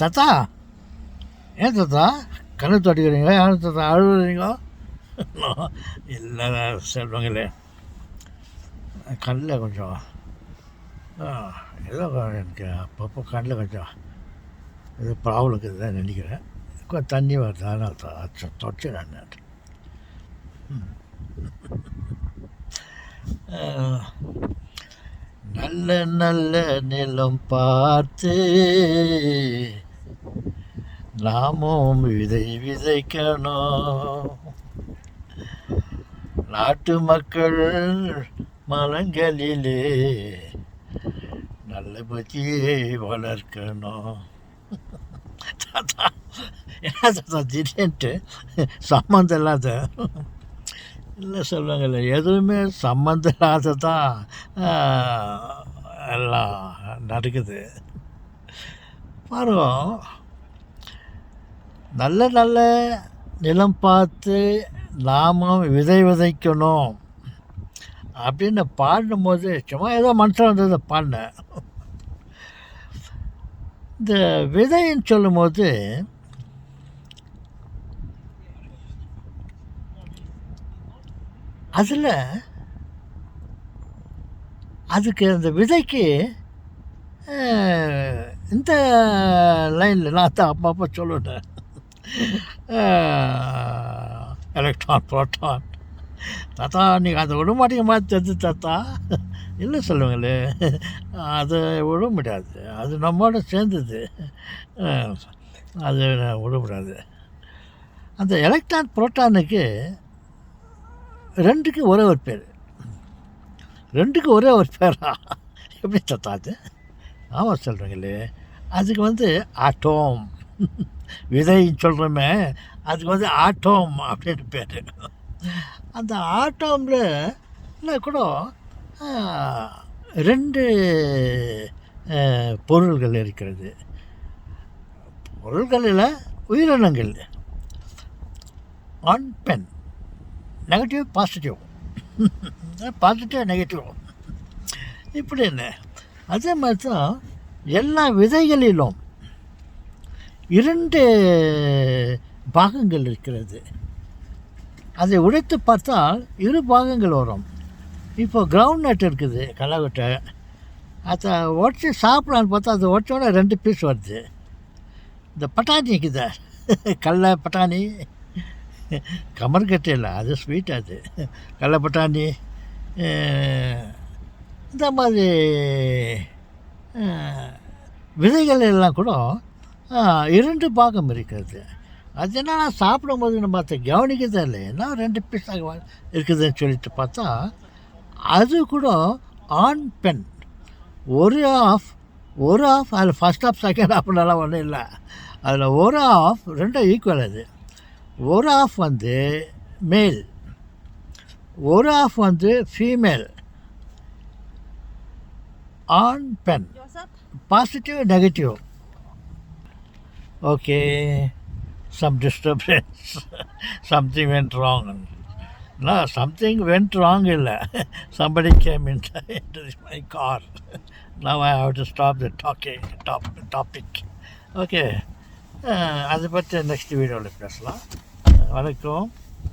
தாத்தா, ஏன் தாத்தா கண்ணு தொட்டிக்கிறீங்க? ஏன் தாத்தா அழுகுறீங்க? இல்லை செல்வங்களே, கண்ணில் கொஞ்சம் ஏதோ எனக்கு அப்பப்போ கண்ணில் கொஞ்சம் ஏதோ ப்ராப்ளம் இருக்குது தான் நினைக்கிறேன். கொஞ்சம் தண்ணி வருது, அதனால் தொடச்சிடறேன் நான். நல்ல நல்ல நிலம் பார்த்து நாமும் விதை விதைக்கணும். நாட்டு மக்கள் மனங்களிலே நல்ல பற்றியை வளர்க்கணும். தாத்தா, என்ன தாத்தா திடீர்னுட்டு சம்மந்தம் இல்லாத இல்லை சொல்லுவாங்கல்ல, எதுவுமே சம்மந்தம் இல்லாததான் எல்லாம் நடக்குது பாருங்க. நல்ல நல்ல நிலம் பார்த்து நாமும் விதை விதைக்கணும் அப்படின்னு பாடும்போது சும்மா ஏதோ மனசில் வந்ததை பாடினேன். இந்த விதைன்னு சொல்லும்போது அதில் அதுக்கு அந்த விதைக்கு இந்த லைனில் நான் தான் அப்பப்போ சொல்லுவேன், எலக்ட்ரான் புரோட்டான். தாத்தா நீங்கள் அதை விட மாட்டேங்க மாதிரி தெரிஞ்சு தாத்தா. இல்லை சொல்லுங்களே, அதை விட முடியாது, அது நம்மோட சேர்ந்தது, அது விட முடியாது. அந்த எலக்ட்ரான் புரோட்டானுக்கு ரெண்டுக்கு ஒரே ஒரு பேர். ரெண்டுக்கு ஒரே ஒரு பேரா? எப்படி தாத்தா அது? ஆமாம் சொல்கிறீங்களே, அதுக்கு ஆட்டோம், விதைன்னு சொல்கிறோமே, அதுக்கு ஆட்டோம் அப்படின்னு பேர். அந்த ஆட்டோமில் கூட ரெண்டு பொருள்கள் இருக்கிறது. பொருள்களில் உயிரினங்கள், ஆன் பென், நெகட்டிவ் பாசிட்டிவ், பாசிட்டிவ் நெகட்டிவ் இப்படின்னு. அதே மாதிரி தான் எல்லா விதைகளிலும் இரண்டு பாகங்கள் இருக்கிறது. அதை உடைத்து பார்த்தால் இரு பாகங்கள் வரும். இப்போ கிரவுண்ட் நட் இருக்குது, களைக்கொட்டை, அதை உடச்சி சாப்பிடலான்னு பார்த்தா அதை உடச்சோட 2 பீஸ் வருது. இந்த பட்டாணி இருக்குதா, கடலை பட்டாணி, கமர்கட்டை இல்லை, அது ஸ்வீட், அது கடலை பட்டாணி, இந்த மாதிரி விதைகள் எல்லாம் கூட 2 பாகம் இருக்கிறது. அது என்னன்னா சாப்பிடும்போது நம்ம அதை கவனிக்கிறதே இல்லை, ஏன்னா 2 பீஸாக இருக்குதுன்னு சொல்லிட்டு பார்த்தா அது கூட ஆன் பென். ஒரு ஆஃப் அதில் ஃபஸ்ட் ஆஃப் செகண்ட் ஆஃப்னாலாம் ஒன்றும் இல்லை, அதில் ஒரு ஆஃப் 2 ஈக்குவல். அது ஒரு ஆஃப் மேல், ஒரு ஆஃப் ஃபீமேல். ஆன் பென், positive negative. Okay, some disturbance, something went wrong. No, something went wrong illa. Somebody came into my car. Now I have to stop the topic. Okay, அதை பற்றி next வீடியோவில் பேசலாம். வணக்கம்.